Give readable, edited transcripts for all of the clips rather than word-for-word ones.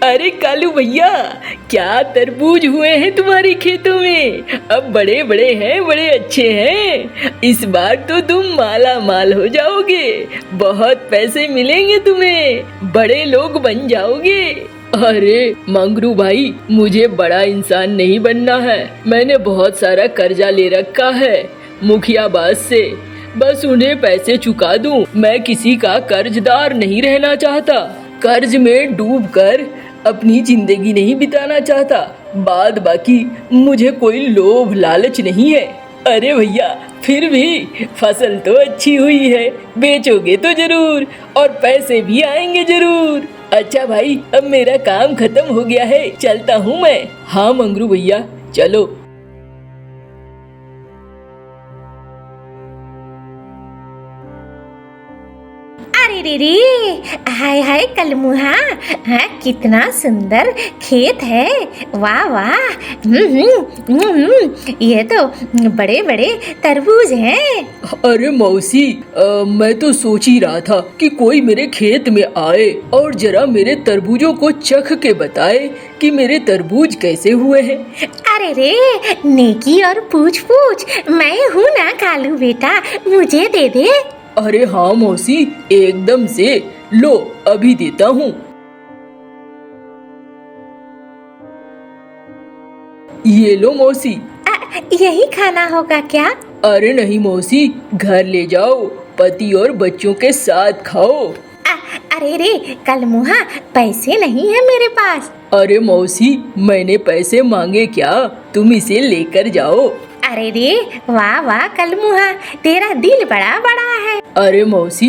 अरे कालू भैया, क्या तरबूज हुए हैं तुम्हारे खेतों में। अब बड़े बड़े हैं, बड़े अच्छे हैं। इस बार तो तुम माला माल हो जाओगे, बहुत पैसे मिलेंगे तुम्हें, बड़े लोग बन जाओगे। अरे मंगरू भाई, मुझे बड़ा इंसान नहीं बनना है। मैंने बहुत सारा कर्जा ले रखा है मुखियाबाज से, बस उन्हें पैसे चुका दूं। मैं किसी का कर्जदार नहीं रहना चाहता, कर्ज में डूबकर अपनी जिंदगी नहीं बिताना चाहता। बाद बाकी मुझे कोई लोभ लालच नहीं है। अरे भैया, फिर भी फसल तो अच्छी हुई है, बेचोगे तो जरूर और पैसे भी आएंगे जरूर। अच्छा भाई, अब मेरा काम खत्म हो गया है, चलता हूँ मैं। हाँ मंगरू भैया, चलो। अरे रे रे, हाय हाय कलमुहा, हाँ कितना सुंदर खेत है। वाह वाह, ये तो बड़े बड़े तरबूज हैं। अरे मौसी, मैं तो सोच ही रहा था कि कोई मेरे खेत में आए और जरा मेरे तरबूजों को चख के बताए कि मेरे तरबूज कैसे हुए हैं। अरे रे, नेकी और पूछ पूछ, मैं हूँ ना कालू बेटा, मुझे दे दे। अरे हाँ मौसी, एकदम से, लो अभी देता हूँ। ये लो मौसी। यही खाना होगा क्या? अरे नहीं मौसी, घर ले जाओ, पति और बच्चों के साथ खाओ। अरे रे कलमुहा, पैसे नहीं है मेरे पास। अरे मौसी, मैंने पैसे मांगे क्या, तुम इसे लेकर जाओ। अरे रे, वाह वाह कलमुहा, तेरा दिल बड़ा बड़ा है। अरे मौसी,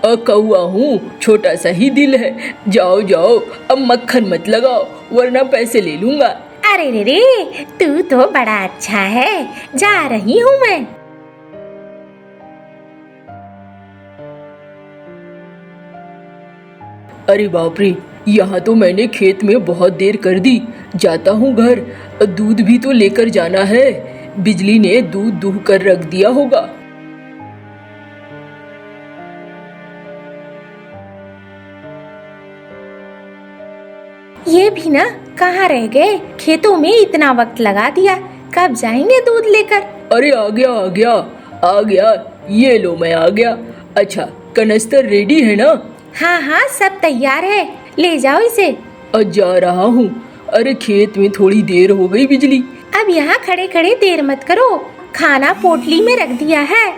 कौआ हूँ, छोटा सा ही दिल है। जाओ जाओ, अब मक्खन मत लगाओ वरना पैसे ले लूंगा। अरे रे रे, तू तो बड़ा अच्छा है, जा रही हूँ मैं। अरे बाप रे, यहाँ तो मैंने खेत में बहुत देर कर दी। जाता हूँ घर, दूध भी तो लेकर जाना है। बिजली ने दूध दूह कर रख दिया होगा। ये भी ना कहाँ रह गए, खेतों में इतना वक्त लगा दिया, कब जाएंगे दूध लेकर। अरे आ गया आ गया आ गया, ये लो मैं आ गया। अच्छा, कनस्तर रेडी है ना? हाँ हाँ, सब तैयार है, ले जाओ इसे। जा रहा हूँ। अरे खेत में थोड़ी देर हो गई बिजली। अब यहाँ खड़े खड़े देर मत करो, खाना पोटली में रख दिया है।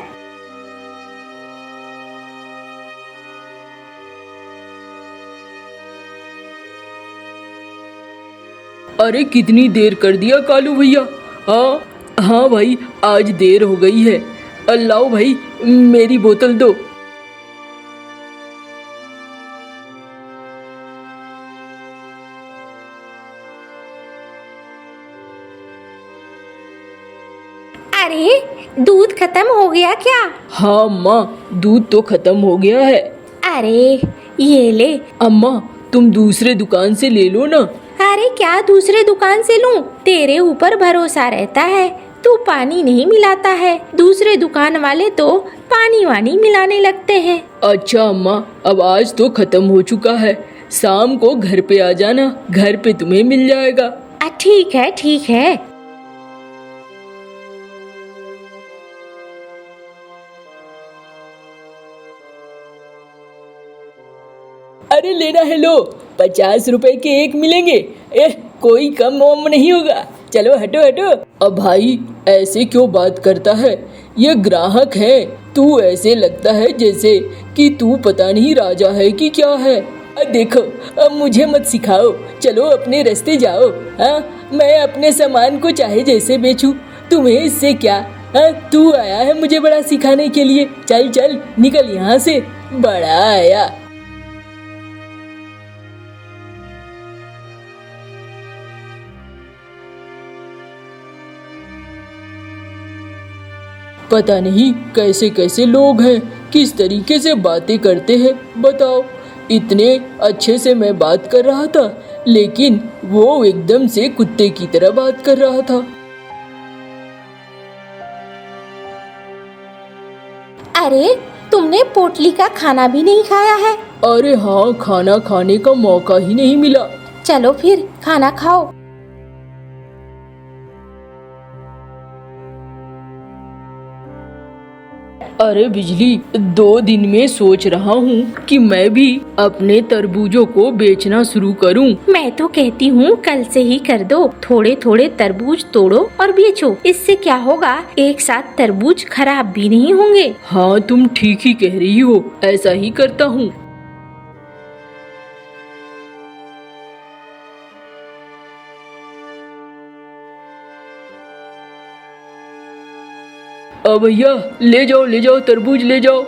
अरे कितनी देर कर दिया कालू भैया। हाँ हाँ भाई, आज देर हो गई है। लाओ भाई, मेरी बोतल दो। अरे दूध खत्म हो गया क्या? हाँ अम्मा, दूध तो खत्म हो गया है। अरे ये ले। अम्मा, तुम दूसरे दुकान से ले लो ना। अरे क्या दूसरे दुकान से लूं? तेरे ऊपर भरोसा रहता है, तू पानी नहीं मिलाता है। दूसरे दुकान वाले तो पानी वानी मिलाने लगते हैं। अच्छा अम्मा, अब आज तो खत्म हो चुका है, शाम को घर पे आ जाना, घर पे तुम्हें मिल जाएगा। ठीक है ठीक है। अरे लेना है, लो, 50 रुपए के एक मिलेंगे। कोई कम वम नहीं होगा, चलो हटो हटो। अब भाई ऐसे क्यों बात करता है, ये ग्राहक है। तू ऐसे लगता है जैसे कि तू पता नहीं राजा है कि क्या है। देखो, अब मुझे मत सिखाओ, चलो अपने रास्ते जाओ। हाँ, मैं अपने सामान को चाहे जैसे बेचूं, तुम्हें इससे क्या। हाँ, तू आया है मुझे बड़ा सिखाने के लिए, चल चल निकल यहाँ से, बड़ा आया। पता नहीं कैसे कैसे लोग हैं, किस तरीके से बातें करते हैं। बताओ, इतने अच्छे से मैं बात कर रहा था, लेकिन वो एकदम से कुत्ते की तरह बात कर रहा था। अरे तुमने पोटली का खाना भी नहीं खाया है? अरे हाँ, खाना खाने का मौका ही नहीं मिला। चलो फिर खाना खाओ। अरे बिजली, 2 दिन में सोच रहा हूँ कि मैं भी अपने तरबूजों को बेचना शुरू करूँ। मैं तो कहती हूँ कल से ही कर दो। थोड़े थोड़े तरबूज तोड़ो और बेचो। इससे क्या होगा, एक साथ तरबूज खराब भी नहीं होंगे। हाँ, तुम ठीक ही कह रही हो, ऐसा ही करता हूँ। भैया, ले जाओ तरबूज ले जाओ।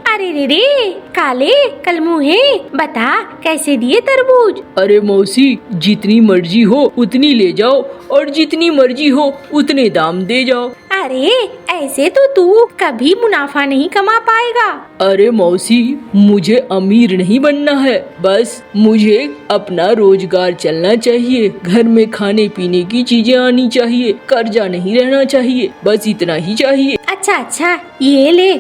अरे रे काले कल मुहे, बता कैसे दिए तरबूज? अरे मौसी, जितनी मर्जी हो उतनी ले जाओ और जितनी मर्जी हो उतने दाम दे जाओ। अरे ऐसे तो तू कभी मुनाफा नहीं कमा पाएगा। अरे मौसी, मुझे अमीर नहीं बनना है, बस मुझे अपना रोजगार चलना चाहिए, घर में खाने पीने की चीजें आनी चाहिए, कर्जा नहीं रहना चाहिए, बस इतना ही चाहिए। अच्छा, ये ले।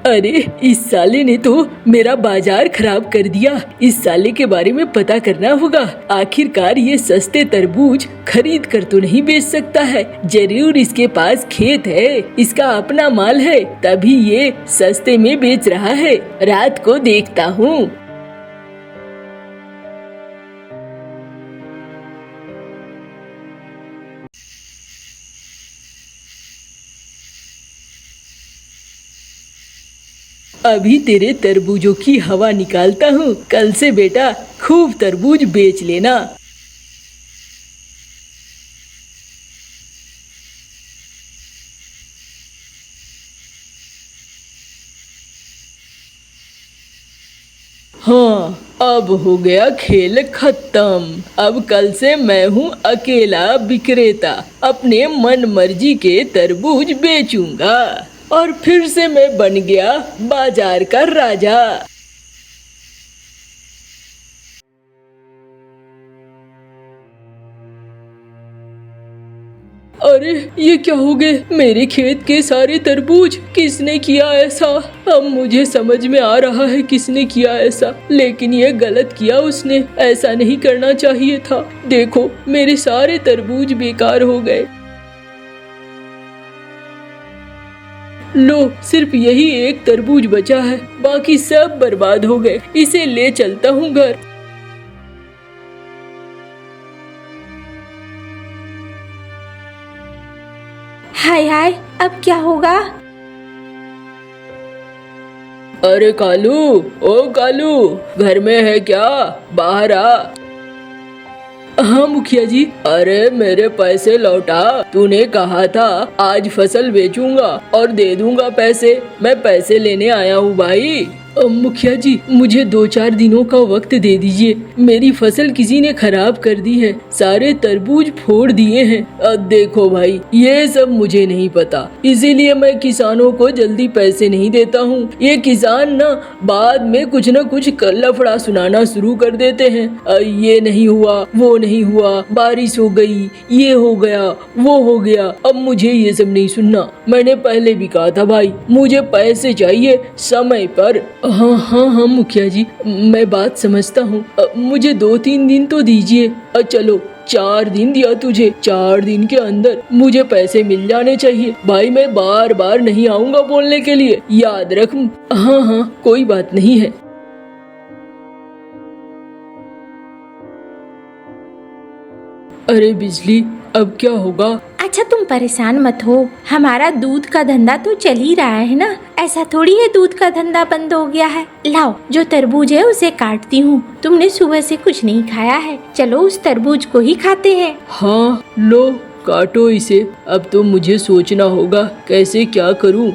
अरे इस साले ने तो मेरा बाजार खराब कर दिया। इस साले के बारे में पता करना होगा। आखिरकार ये सस्ते तरबूज खरीद कर तो नहीं बेच सकता है, जरूर इसके पास खेत है, इसका अपना माल है, तभी ये सस्ते में बेच रहा है। रात को देखता हूँ। अभी तेरे तरबूजों की हवा निकालता हूँ, कल से बेटा खूब तरबूज बेच लेना। हाँ, अब हो गया खेल खत्म। अब कल से मैं हूँ अकेला विक्रेता, अपने मन मर्जी के तरबूज बेचूंगा और फिर से मैं बन गया बाजार का राजा। अरे ये क्या हो गए, मेरे खेत के सारे तरबूज? किसने किया ऐसा? अब मुझे समझ में आ रहा है किसने किया ऐसा, लेकिन ये गलत किया उसने, ऐसा नहीं करना चाहिए था। देखो मेरे सारे तरबूज बेकार हो गए। लो, सिर्फ यही एक तरबूज बचा है, बाकी सब बर्बाद हो गए। इसे ले चलता हूँ घर। हाय, अब क्या होगा? अरे कालू, ओ कालू, घर में है क्या? बाहर आ। हाँ मुखिया जी। अरे मेरे पैसे लौटा, तूने कहा था आज फसल बेचूंगा और दे दूंगा पैसे, मैं पैसे लेने आया हूँ भाई। मुखिया जी, मुझे 2-4 दिनों का वक्त दे दीजिए, मेरी फसल किसी ने खराब कर दी है, सारे तरबूज फोड़ दिए हैं। अब देखो भाई, ये सब मुझे नहीं पता, इसीलिए मैं किसानों को जल्दी पैसे नहीं देता हूँ। ये किसान ना बाद में कुछ न कुछ लफड़ा सुनाना शुरू कर देते हैं। ये नहीं हुआ, वो नहीं हुआ, बारिश हो गई, ये हो गया, वो हो गया। अब मुझे ये सब नहीं सुनना। मैंने पहले भी कहा था भाई, मुझे पैसे चाहिए समय पर। हाँ मुखिया जी, मैं बात समझता हूँ, मुझे 2-3 दिन तो दीजिए। चलो 4 दिन दिया तुझे, 4 दिन के अंदर मुझे पैसे मिल जाने चाहिए भाई। मैं बार बार नहीं आऊँगा बोलने के लिए, याद रख। हाँ, कोई बात नहीं है। अरे बिजली, अब क्या होगा? अच्छा तुम परेशान मत हो, हमारा दूध का धंधा तो चल ही रहा है ना, ऐसा थोड़ी है दूध का धंधा बंद हो गया है। लाओ, जो तरबूज है उसे काटती हूँ, तुमने सुबह से कुछ नहीं खाया है, चलो उस तरबूज को ही खाते हैं। हाँ लो, काटो इसे। अब तो मुझे सोचना होगा कैसे क्या करूँ।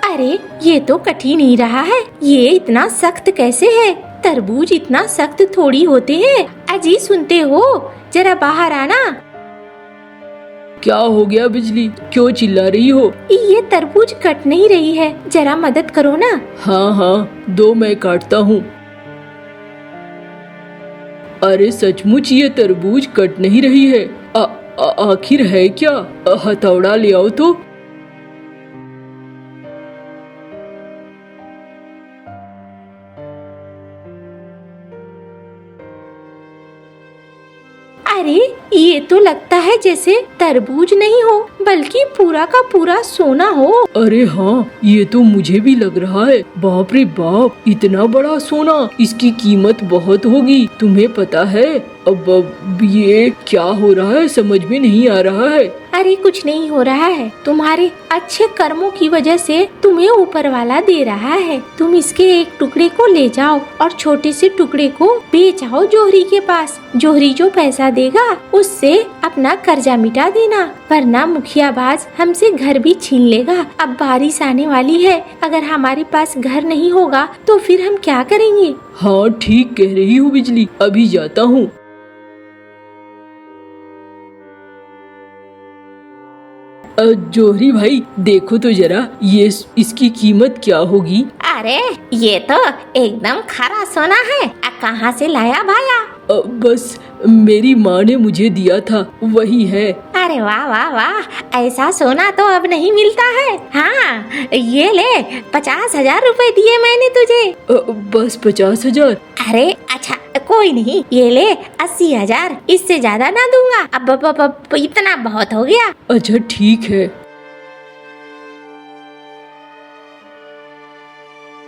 अरे ये तो कठिन ही रहा है, ये इतना सख्त कैसे है? तरबूज इतना सख्त थोड़ी होते हैं। अजी सुनते हो, जरा बाहर आना। क्या हो गया बिजली, क्यों चिल्ला रही हो? ये तरबूज कट नहीं रही है, जरा मदद करो ना। हाँ हाँ, दो मैं काटता हूँ। अरे सचमुच ये तरबूज कट नहीं रही है। आखिर है क्या? हथौड़ा ले आओ तो। अरे ये तो लगता है जैसे तरबूज नहीं हो बल्कि पूरा का पूरा सोना हो। अरे हाँ, ये तो मुझे भी लग रहा है। बाप रे बाप, इतना बड़ा सोना, इसकी कीमत बहुत होगी। तुम्हें पता है अब ये क्या हो रहा है, समझ में नहीं आ रहा है। अरे कुछ नहीं हो रहा है, तुम्हारे अच्छे कर्मों की वजह से तुम्हें ऊपर वाला दे रहा है। तुम इसके एक टुकड़े को ले जाओ और छोटे से टुकड़े को बेच आओ जोहरी के पास। जोहरी जो पैसा देगा उससे अपना कर्जा मिटा देना, वरना मुखियाबाज हमसे घर भी छीन लेगा। अब बारिश आने वाली है, अगर हमारे पास घर नहीं होगा तो फिर हम क्या करेंगे? हाँ ठीक कह रही हो बिजली, अभी जाता हूँ। जोहरी भाई देखो तो जरा, ये इसकी कीमत क्या होगी? अरे ये तो एकदम खरा सोना है। कहाँ से लाया भाया? बस मेरी माँ ने मुझे दिया था, वही है। अरे वाह वाह वाह, ऐसा सोना तो अब नहीं मिलता है। हाँ ये ले, 50,000 रुपए दिए मैंने तुझे। बस 50,000? अरे अच्छा कोई नहीं, ये ले 80,000, इससे ज्यादा ना दूंगा। अब इतना बहुत हो गया। अच्छा ठीक है।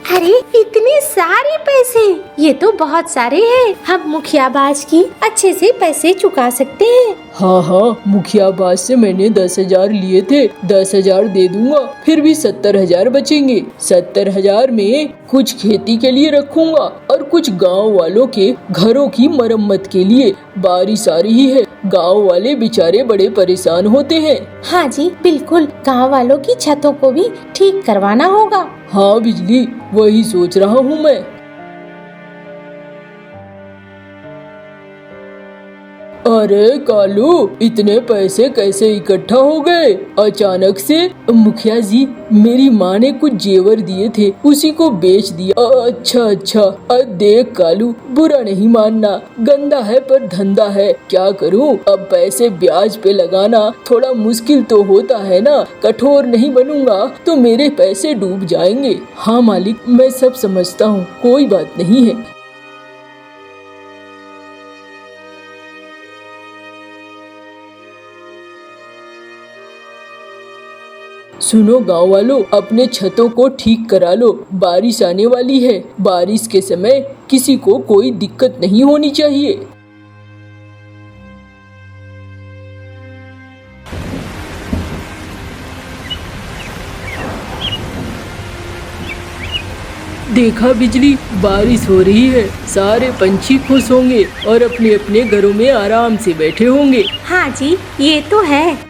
अरे इतने सारे पैसे, ये तो बहुत सारे हैं। हम मुखियाबाज की अच्छे से पैसे चुका सकते हैं। हाँ हाँ, मुखियाबाज से मैंने 10,000 लिए थे, 10,000 दे दूंगा, फिर भी 70,000 बचेंगे। 70,000 में कुछ खेती के लिए रखूंगा और कुछ गांव वालों के घरों की मरम्मत के लिए। बारिश आ रही है, गांव वाले बेचारे बड़े परेशान होते हैं। हाँ जी बिल्कुल, गांव वालों की छतों को भी ठीक करवाना होगा। हाँ बिजली, वही सोच रहा हूँ मैं। अरे कालू, इतने पैसे कैसे इकट्ठा हो गए अचानक से? मुखिया जी, मेरी माँ ने कुछ जेवर दिए थे, उसी को बेच दिया। अच्छा, देख कालू, बुरा नहीं मानना, गंदा है पर धंधा है, क्या करूँ। अब पैसे ब्याज पे लगाना थोड़ा मुश्किल तो होता है ना, कठोर नहीं बनूंगा तो मेरे पैसे डूब जाएंगे। हाँ मालिक, मैं सब समझता हूँ, कोई बात नहीं है। सुनो गांव वालों, अपने छतों को ठीक करा लो, बारिश आने वाली है। बारिश के समय किसी को कोई दिक्कत नहीं होनी चाहिए। देखा बिजली, बारिश हो रही है, सारे पंछी खुश होंगे और अपने अपने घरों में आराम से बैठे होंगे। हाँ जी ये तो है।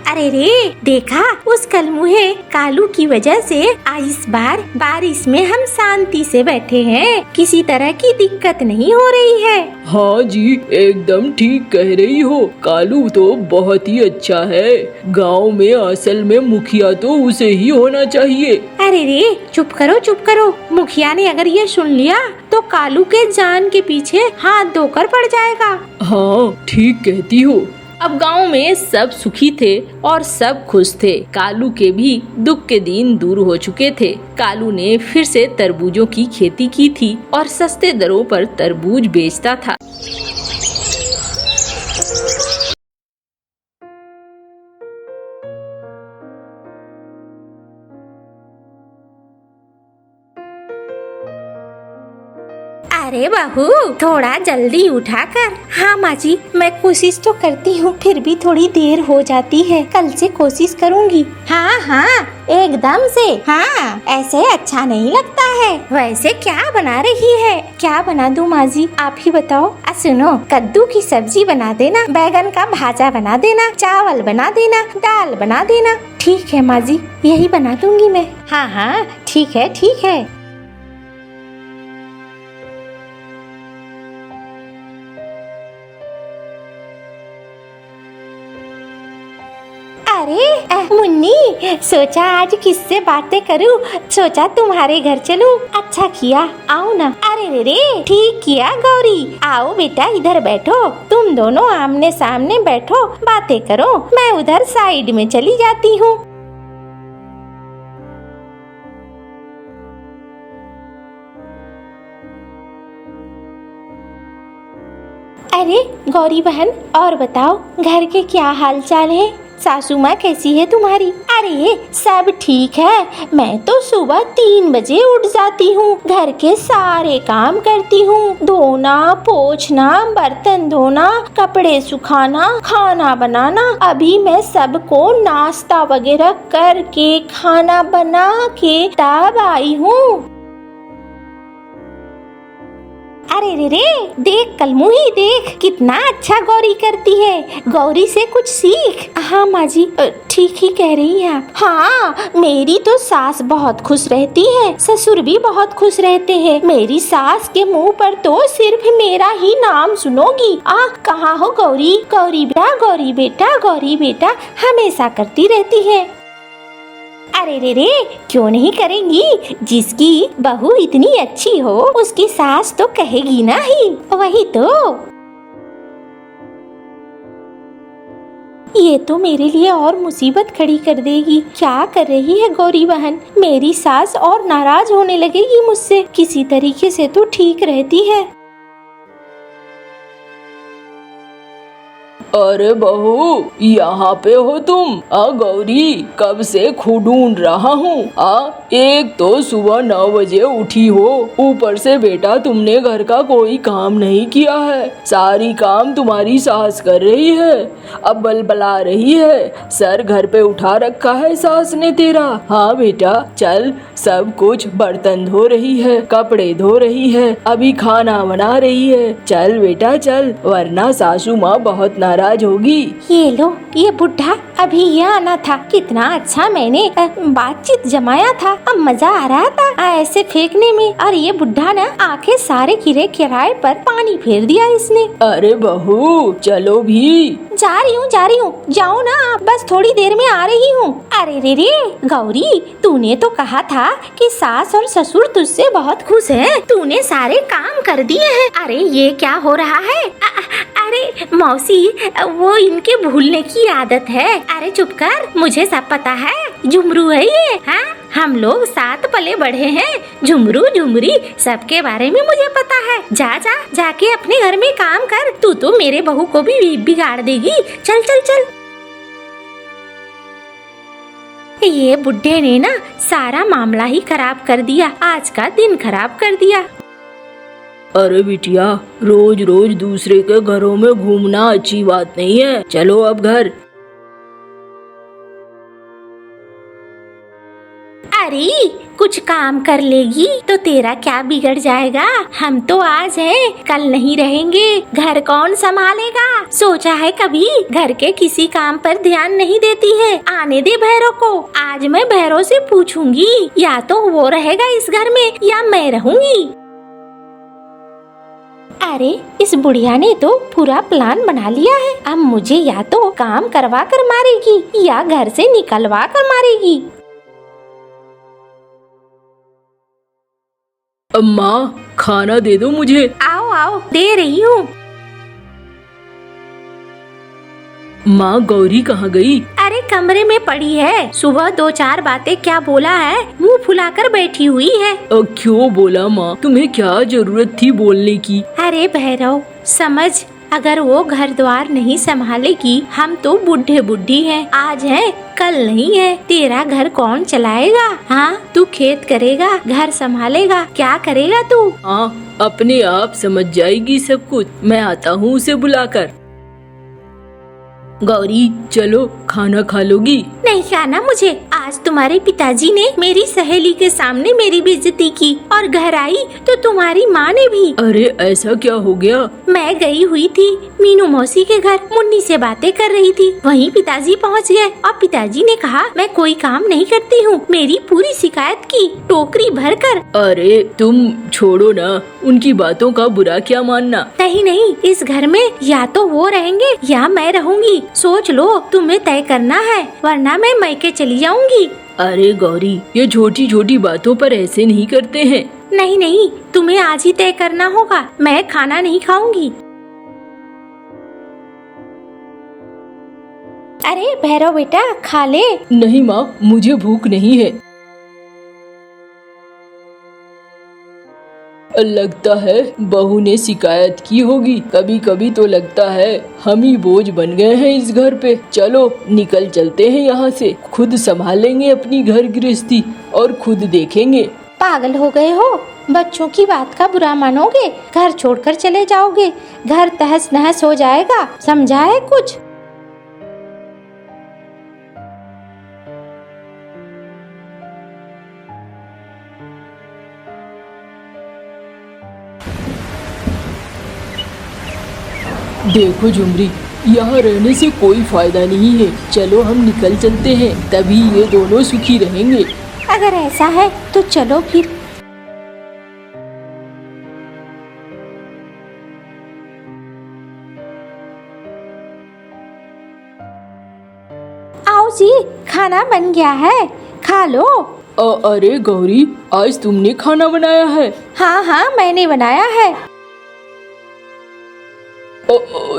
अरे रे देखा, उस कलमुहे कालू की वजह से इस बार बारिश में हम शांति से बैठे हैं, किसी तरह की दिक्कत नहीं हो रही है। हाँ जी एकदम ठीक कह रही हो, कालू तो बहुत ही अच्छा है। गांव में असल में मुखिया तो उसे ही होना चाहिए। अरे रे चुप करो, मुखिया ने अगर ये सुन लिया तो कालू के जान के पीछे हाथ धोकर पड़ जाएगा। हाँ ठीक कहती हो। अब गांव में सब सुखी थे और सब खुश थे। कालू के भी दुख के दिन दूर हो चुके थे। कालू ने फिर से तरबूजों की खेती की थी और सस्ते दरों पर तरबूज बेचता था। अरे बहू थोड़ा जल्दी उठा कर। हाँ माँ जी, मैं कोशिश तो करती हूँ, फिर भी थोड़ी देर हो जाती है। कल से कोशिश करूँगी। हाँ एकदम से। हाँ ऐसे अच्छा नहीं लगता है। वैसे क्या बना रही है? क्या बना दूँ माँ जी, आप ही बताओ। सुनो, कद्दू की सब्जी बना देना, बैगन का भाजा बना देना, चावल बना देना, दाल बना देना। ठीक है माँ जी, यही बना दूंगी मैं। हाँ ठीक है। अरे मुन्नी, सोचा आज किससे बातें करूं, सोचा तुम्हारे घर चलूं। अच्छा किया, आओ ना। अरे रे रे, ठीक किया गौरी, आओ बेटा इधर बैठो, तुम दोनों आमने सामने बैठो, बातें करो, मैं उधर साइड में चली जाती हूँ। अरे गौरी बहन, और बताओ घर के क्या हाल चाल है? सासू माँ कैसी है तुम्हारी? अरे सब ठीक है, मैं तो सुबह 3 बजे उठ जाती हूँ, घर के सारे काम करती हूँ, धोना, पोंछना, बर्तन धोना, कपड़े सुखाना, खाना बनाना। अभी मैं सबको नाश्ता वगैरह करके, खाना बना के तब आई हूँ। अरे रे रे, देख कलमुही, देख कितना अच्छा गौरी करती है, गौरी से कुछ सीख। हाँ माँ जी, ठीक ही कह रही हैं। हाँ, मेरी तो सास बहुत खुश रहती है, ससुर भी बहुत खुश रहते हैं। मेरी सास के मुंह पर तो सिर्फ मेरा ही नाम सुनोगी। कहाँ हो गौरी, गौरी बेटा, गौरी बेटा, गौरी बेटा हमेशा करती रहती है। अरे रे रे, क्यों नहीं करेंगी, जिसकी बहू इतनी अच्छी हो उसकी सास तो कहेगी ना ही। वही तो, ये तो मेरे लिए और मुसीबत खड़ी कर देगी। क्या कर रही है गौरी बहन, मेरी सास और नाराज होने लगेगी मुझसे। किसी तरीके से तो ठीक रहती है। अरे बहू, यहाँ पे हो तुम? गौरी, कब से ढूंढ रहा हूँ। एक तो सुबह 9 बजे उठी हो, ऊपर से बेटा तुमने घर का कोई काम नहीं किया है, सारी काम तुम्हारी सास कर रही है, अब बलबला रही है, सर घर पे उठा रखा है सास ने तेरा। हाँ बेटा चल, सब कुछ, बर्तन धो रही है, कपड़े धो रही है, अभी खाना बना रही है, चल बेटा चल, वरना सासू माँ बहुत नाराज होगी। ये लो, ये बुढ़ा अभी ये आना था, कितना अच्छा मैंने बातचीत जमाया था, अब मजा आ रहा था ऐसे फेंकने में, और ये बुढ़ा ना आके सारे कीड़े किराए पर पानी फेर दिया इसने। अरे बहू चलो भी। जा रही हूँ, जाओ ना आप, बस थोड़ी देर में आ रही हूँ। अरे रे रे गौरी, तूने तो कहा था कि सास और ससुर तुझसे बहुत खुश हैं, तूने सारे काम कर दिए हैं। अरे ये क्या हो रहा है? अरे मौसी, वो इनके भूलने की आदत है। अरे चुप कर, मुझे सब पता है, झुमरू है ये। हाँ, हम लोग साथ पले बढ़े हैं, झुमरू झुमरी सबके बारे में मुझे पता है। जाके अपने घर में काम कर, तू तो मेरे बहू को भी बिगाड़ देगी। चल चल चल। ये बुड्ढे ने ना सारा मामला ही खराब कर दिया, आज का दिन खराब कर दिया। अरे बिटिया, रोज रोज दूसरे के घरों में घूमना अच्छी बात नहीं है, चलो अब घर। अरे कुछ काम कर लेगी तो तेरा क्या बिगड़ जाएगा, हम तो आज हैं, कल नहीं रहेंगे, घर कौन संभालेगा? सोचा है कभी? घर के किसी काम पर ध्यान नहीं देती है। आने दे भैरव को, आज मैं भैरव से पूछूंगी, या तो वो रहेगा इस घर में या मैं रहूंगी। अरे इस बुढ़िया ने तो पूरा प्लान बना लिया है, अब मुझे या तो काम करवा कर मारेगी या घर से निकलवा कर मारेगी। अम्मा खाना दे दो मुझे। आओ आओ, दे रही हूँ। माँ गौरी कहाँ गई? अरे कमरे में पड़ी है, सुबह 2-4 बातें क्या बोला है, मुंह फुलाकर बैठी हुई है। क्यों बोला माँ, तुम्हें क्या जरूरत थी बोलने की? अरे भैरव समझ, अगर वो घर द्वार नहीं संभालेगी, हम तो बूढ़े बुढ़ी हैं, आज है कल नहीं है, तेरा घर कौन चलाएगा? हाँ, तू खेत करेगा, घर संभालेगा, क्या करेगा तू? हाँ, अपने आप समझ जाएगी सब कुछ, मैं आता हूँ उसे बुलाकर। गौरी चलो, खाना खा लोगी? नहीं खाना मुझे, आज तुम्हारे पिताजी ने मेरी सहेली के सामने मेरी बेइज्जती की, और घर आई तो तुम्हारी माँ ने भी। अरे ऐसा क्या हो गया? मैं गई हुई थी मीनू मौसी के घर, मुन्नी से बातें कर रही थी, वहीं पिताजी पहुँच गए, और पिताजी ने कहा मैं कोई काम नहीं करती हूँ, मेरी पूरी शिकायत की टोकरी भर कर। अरे तुम छोड़ो ना, उनकी बातों का बुरा क्या मानना। नहीं नहीं, इस घर में या तो वो रहेंगे या मैं रहूंगी। सोच लो, तुम्हें तय करना है, वरना मैं मैके चली जाऊंगी। अरे गौरी, ये छोटी छोटी बातों पर ऐसे नहीं करते हैं। नहीं नहीं, तुम्हें आज ही तय करना होगा। मैं खाना नहीं खाऊंगी। अरे भैरव बेटा, खा ले। नहीं माँ, मुझे भूख नहीं है। लगता है बहू ने शिकायत की होगी। कभी कभी तो लगता है हम ही बोझ बन गए हैं इस घर पे। चलो निकल चलते हैं यहाँ से, खुद संभालेंगे अपनी घर गृहस्थी और खुद देखेंगे। पागल हो गए हो? बच्चों की बात का बुरा मानोगे, घर छोड़कर चले जाओगे, घर तहस नहस हो जाएगा। समझा है कुछ? देखो झुमरी, यहाँ रहने से कोई फायदा नहीं है। चलो हम निकल चलते हैं, तभी ये दोनों सुखी रहेंगे। अगर ऐसा है तो चलो फिर। आओ जी, खाना बन गया है, खा लो। अरे गौरी, आज तुमने खाना बनाया है? हाँ हाँ, मैंने बनाया है।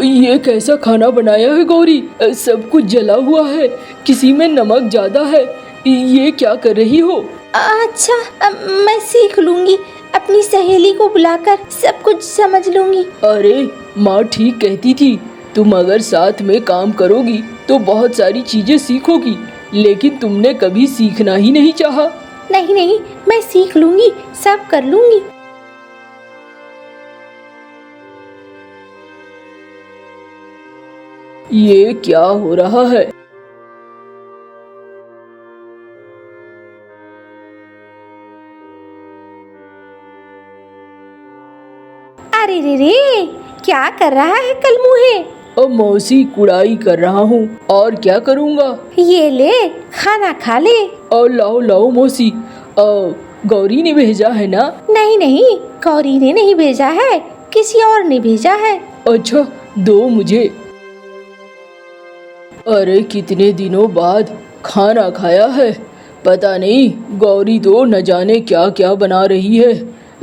ये कैसा खाना बनाया है गौरी? सब कुछ जला हुआ है, किसी में नमक ज्यादा है। ये क्या कर रही हो? अच्छा, मैं सीख लूंगी, अपनी सहेली को बुलाकर सब कुछ समझ लूंगी। अरे माँ ठीक कहती थी, तुम अगर साथ में काम करोगी तो बहुत सारी चीजें सीखोगी, लेकिन तुमने कभी सीखना ही नहीं चाहा। नहीं नहीं, मैं सीख लूंगी, सब कर लूंगी। ये क्या हो रहा है? अरे रे रे, क्या कर रहा है कलमुहे? मौसी, कुड़ाई कर रहा हूँ, और क्या करूँगा। ये ले, खाना खा ले। और लाओ लाओ मौसी, गौरी ने भेजा है ना? नहीं नहीं, गौरी ने नहीं भेजा है, किसी और ने भेजा है। अच्छा, दो मुझे। अरे कितने दिनों बाद खाना खाया है। पता नहीं गौरी तो न जाने क्या क्या बना रही है,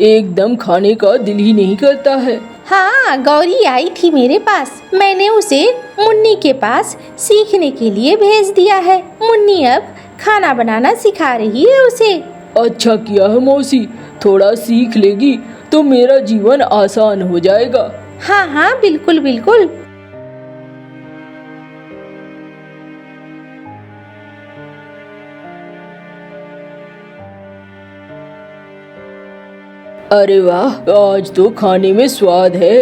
एकदम खाने का दिल ही नहीं करता है। हाँ, गौरी आई थी मेरे पास, मैंने उसे मुन्नी के पास सीखने के लिए भेज दिया है। मुन्नी अब खाना बनाना सिखा रही है उसे। अच्छा किया है मौसी, थोड़ा सीख लेगी तो मेरा जीवन आसान हो जाएगा। हाँ हाँ, बिल्कुल बिल्कुल। अरे वाह, आज तो खाने में स्वाद है।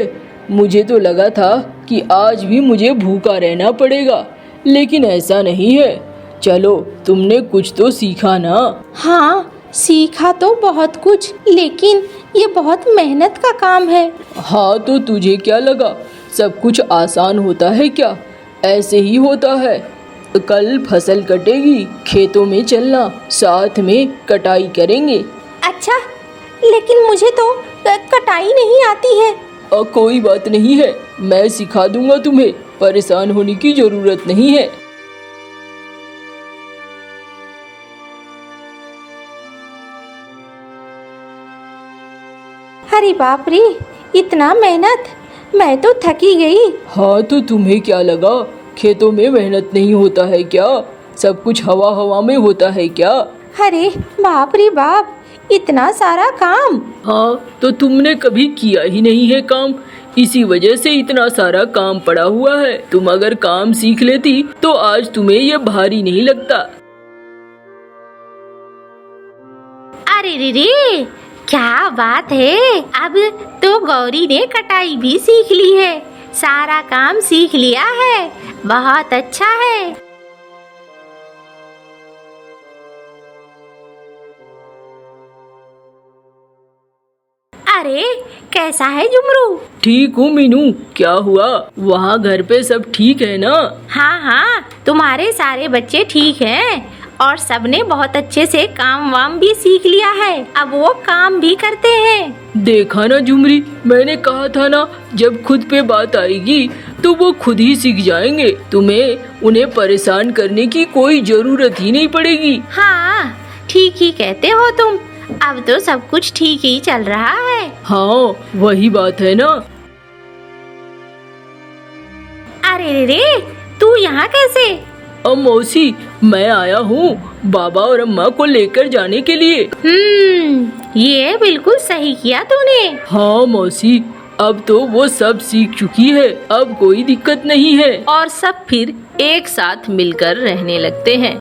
मुझे तो लगा था कि आज भी मुझे भूखा रहना पड़ेगा, लेकिन ऐसा नहीं है। चलो, तुमने कुछ तो सीखा ना? हाँ, सीखा तो बहुत कुछ, लेकिन ये बहुत मेहनत का काम है। हाँ, तो तुझे क्या लगा सब कुछ आसान होता है क्या? ऐसे ही होता है। कल फसल कटेगी, खेतों में चलना, साथ में कटाई करेंगे। अच्छा, लेकिन मुझे तो कटाई नहीं आती है। कोई बात नहीं है, मैं सिखा दूंगा तुम्हें, परेशान होने की जरूरत नहीं है। अरे बाप रे, इतना मेहनत, मैं तो थकी गई। हाँ, तो तुम्हें क्या लगा खेतों में मेहनत नहीं होता है क्या? सब कुछ हवा हवा में होता है क्या? अरे बाप रे बाप, इतना सारा काम। हाँ, तो तुमने कभी किया ही नहीं है काम, इसी वजह से इतना सारा काम पड़ा हुआ है। तुम अगर काम सीख लेती तो आज तुम्हें ये भारी नहीं लगता। अरे रे रे, क्या बात है, अब तो गौरी ने कटाई भी सीख ली है, सारा काम सीख लिया है, बहुत अच्छा है। अरे कैसा है जुमरू? ठीक हूँ मीनू, क्या हुआ? वहाँ घर पे सब ठीक है ना? हाँ हाँ, तुम्हारे सारे बच्चे ठीक हैं और सबने बहुत अच्छे से काम वाम भी सीख लिया है। अब वो काम भी करते हैं। देखा ना झुमरी, मैंने कहा था ना, जब खुद पे बात आएगी तो वो खुद ही सीख जाएंगे। तुम्हें उन्हें परेशान करने की कोई जरूरत ही नहीं पड़ेगी। हाँ, ठीक ही कहते हो तुम। अब तो सब कुछ ठीक ही चल रहा है। हाँ, वही बात है ना। अरे रे, तू यहाँ कैसे? अब मौसी, मैं आया हूँ बाबा और अम्मा को लेकर जाने के लिए। ये बिल्कुल सही किया तूने। हाँ मौसी, अब तो वो सब सीख चुकी है, अब कोई दिक्कत नहीं है। और सब फिर एक साथ मिलकर रहने लगते हैं।